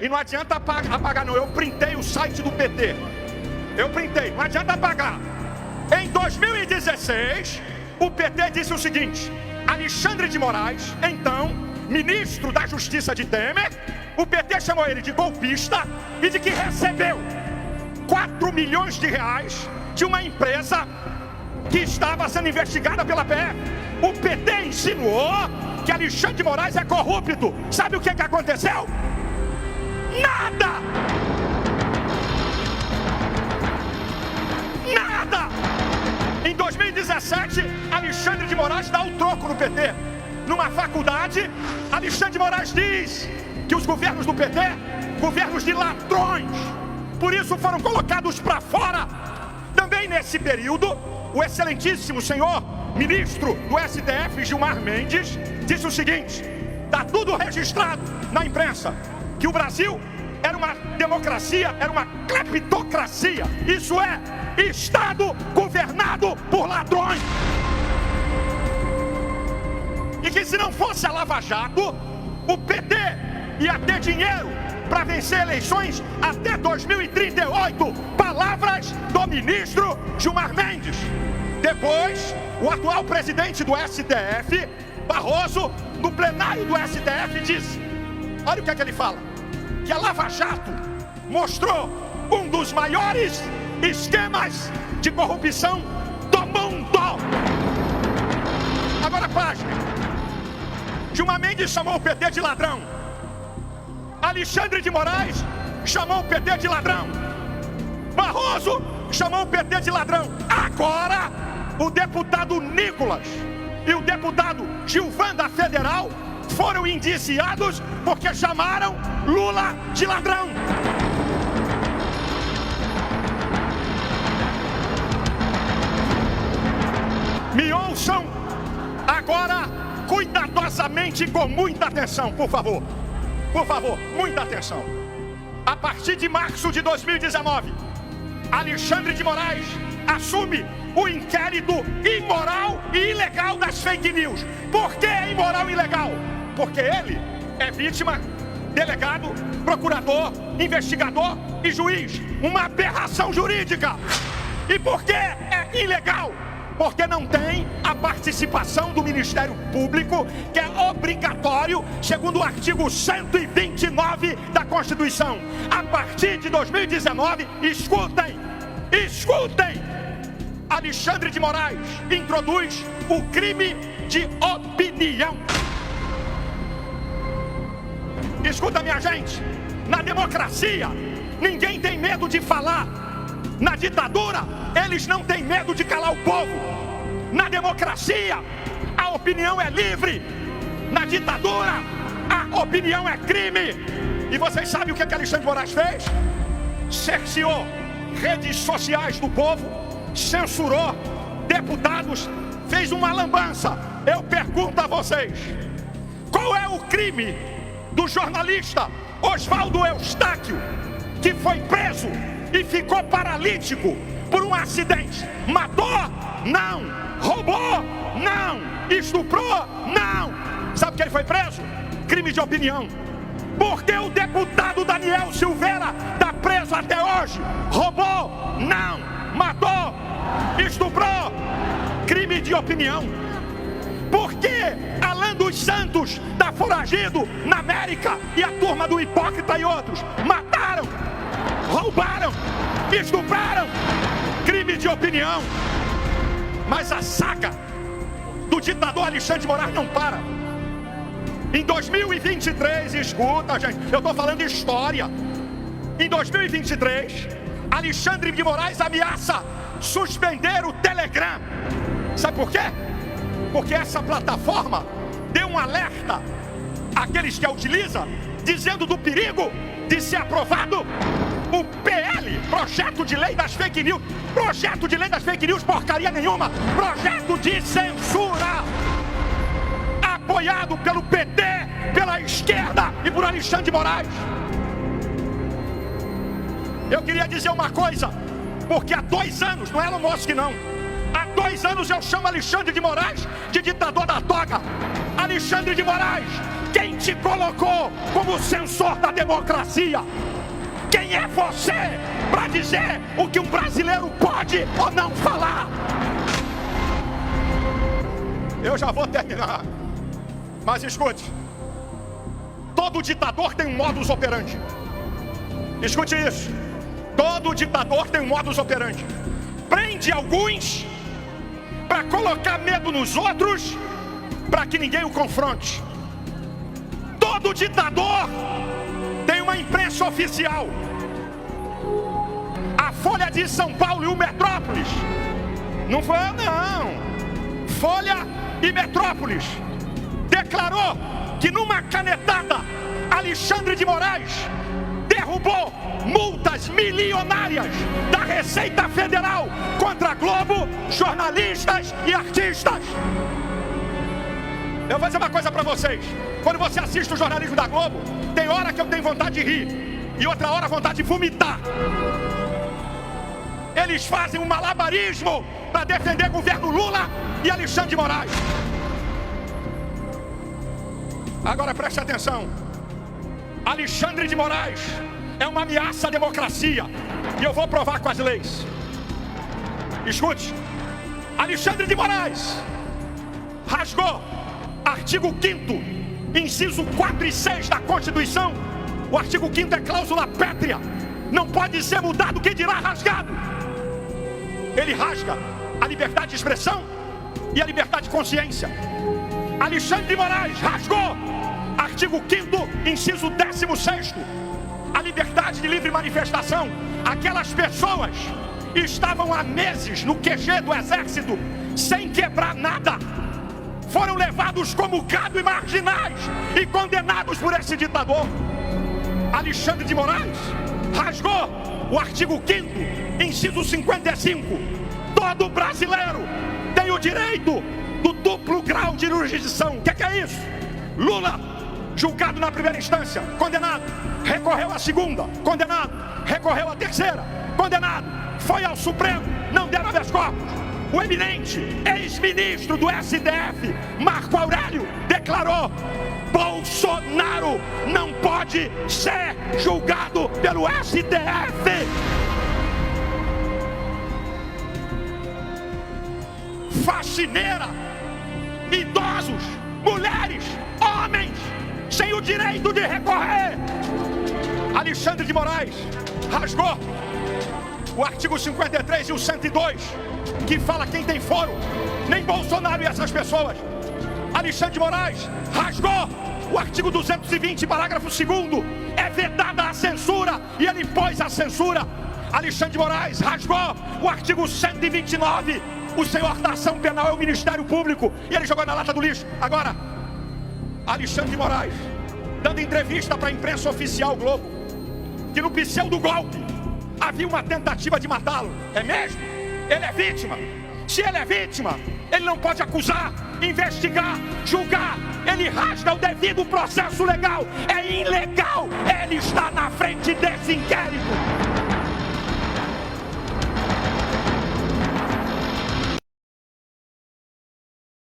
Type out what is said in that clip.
E não adianta apagar não, eu printei o site do PT. Eu printei, não adianta apagar. Em 2016, o PT disse o seguinte: Alexandre de Moraes, então ministro da Justiça de Temer, o PT chamou ele de golpista e de que recebeu 4 milhões de reais de uma empresa que estava sendo investigada pela PF. O PT insinuou que Alexandre de Moraes é corrupto. Sabe o que aconteceu? Nada! Nada! Em 2017, Alexandre de Moraes dá o troco no PT. Numa faculdade, Alexandre de Moraes diz que os governos do PT, governos de ladrões, por isso foram colocados para fora. Também nesse período, o excelentíssimo senhor ministro do STF, Gilmar Mendes, disse o seguinte: está tudo registrado na imprensa, que o Brasil era uma democracia, era uma cleptocracia. Isso é, Estado governado por ladrões. E que se não fosse a Lava Jato, o PT ia ter dinheiro para vencer eleições até 2038. Palavras do ministro Gilmar Mendes. Depois, o atual presidente do STF, Barroso, no plenário do STF, disse: olha o que é que ele fala, que a Lava Jato mostrou um dos maiores esquemas de corrupção do mundo. Agora, página. Gilmar Mendes chamou o PT de ladrão. Alexandre de Moraes chamou o PT de ladrão. Barroso chamou o PT de ladrão. Agora, o deputado Nicolas e o deputado Gilvan da Federal foram indiciados porque chamaram Lula de ladrão. Me ouçam agora cuidadosamente, com muita atenção, por favor. Por favor, muita atenção. A partir de março de 2019, Alexandre de Moraes assume o inquérito imoral e ilegal das fake news. Por que é imoral e ilegal? Porque ele é vítima, delegado, procurador, investigador e juiz. Uma aberração jurídica. E por que é ilegal? Porque não tem a participação do Ministério Público, que é obrigatório, segundo o artigo 129 da Constituição. A partir de 2019, escutem, Alexandre de Moraes introduz o crime de opinião. Escuta, minha gente, na democracia, ninguém tem medo de falar. Na ditadura, eles não têm medo de calar o povo. Na democracia, a opinião é livre. Na ditadura, a opinião é crime. E vocês sabem o que Alexandre de Moraes fez? Cerceou redes sociais do povo, censurou deputados, fez uma lambança. Eu pergunto a vocês: qual é o crime do jornalista Oswaldo Eustáquio, que foi preso e ficou paralítico por um acidente? Matou? Não. Roubou? Não. Estuprou? Não. Sabe por que ele foi preso? Crime de opinião. Por que o deputado Daniel Silveira está preso até hoje? Roubou? Não. Matou? Estuprou? Crime de opinião. Por que Alan dos Santos está foragido na América e a turma do Hipócrita e outros mataram, roubaram, estupraram? Crime de opinião. Mas a saga do ditador Alexandre de Moraes não para. Em 2023, escuta, gente, eu estou falando de história. Em 2023, Alexandre de Moraes ameaça suspender o Telegram. Sabe por quê? Porque essa plataforma deu um alerta àqueles que a utilizam, dizendo do perigo de ser aprovado o PL, projeto de lei das fake news. Projeto de lei das fake news, porcaria nenhuma. Projeto de censura, apoiado pelo PT, pela esquerda e por Alexandre de Moraes. Eu queria dizer uma coisa, porque há 2 anos, não é Elon Musk não, há 2 anos eu chamo Alexandre de Moraes de ditador da toga. Alexandre de Moraes Quem te colocou como censor da democracia? Quem é você para dizer o que um brasileiro pode ou não falar? Eu já vou terminar. Mas escute, todo ditador tem um modus operandi. Escute isso. Todo ditador tem um modus operandi. Prende alguns para colocar medo nos outros, para que ninguém o confronte. Todo ditador tem uma imprensa oficial. A Folha de São Paulo e o Metrópolis. Não foi eu, não. Folha e Metrópolis declarou que numa canetada Alexandre de Moraes derrubou multas milionárias da Receita Federal contra a Globo, jornalistas e artistas. Eu vou dizer uma coisa para vocês. Quando você assiste o jornalismo da Globo, tem hora que eu tenho vontade de rir e outra hora vontade de vomitar. Eles fazem um malabarismo para defender o governo Lula e Alexandre de Moraes. Agora preste atenção. Alexandre de Moraes é uma ameaça à democracia e eu vou provar com as leis. Escute. Alexandre de Moraes rasgou artigo 5º, inciso 4 e 6 da Constituição. O artigo 5º é cláusula pétrea, não pode ser mudado, quem dirá rasgado. Ele rasga a liberdade de expressão e a liberdade de consciência. Alexandre de Moraes rasgou artigo 5º, inciso 16º, a liberdade de livre manifestação. Aquelas pessoas estavam há meses no QG do Exército sem quebrar nada, foram levados como gado e marginais e condenados por esse ditador. Alexandre de Moraes rasgou o artigo 5º, inciso 55. Todo brasileiro tem o direito do duplo grau de jurisdição. O que é isso? Lula, julgado na primeira instância, condenado, recorreu à segunda, condenado, recorreu à terceira, condenado, foi ao Supremo, não deram habeas corpus. O eminente ex-ministro do STF, Marco Aurélio, declarou: Bolsonaro não pode ser julgado pelo STF. Faxineira, idosos, mulheres, homens, sem o direito de recorrer. Alexandre de Moraes rasgou o artigo 53 e o 102, que fala quem tem foro, nem Bolsonaro e essas pessoas. Alexandre de Moraes rasgou o artigo 220, parágrafo 2º, é vedada a censura, e ele pôs a censura. Alexandre de Moraes rasgou o artigo 129, o senhor da ação penal é o Ministério Público, e ele jogou na lata do lixo. Agora, Alexandre de Moraes, dando entrevista para a imprensa oficial Globo, que no pseudo golpe havia uma tentativa de matá-lo. É mesmo? Ele é vítima. Se ele é vítima, ele não pode acusar, investigar, julgar. Ele rasga o devido processo legal. É ilegal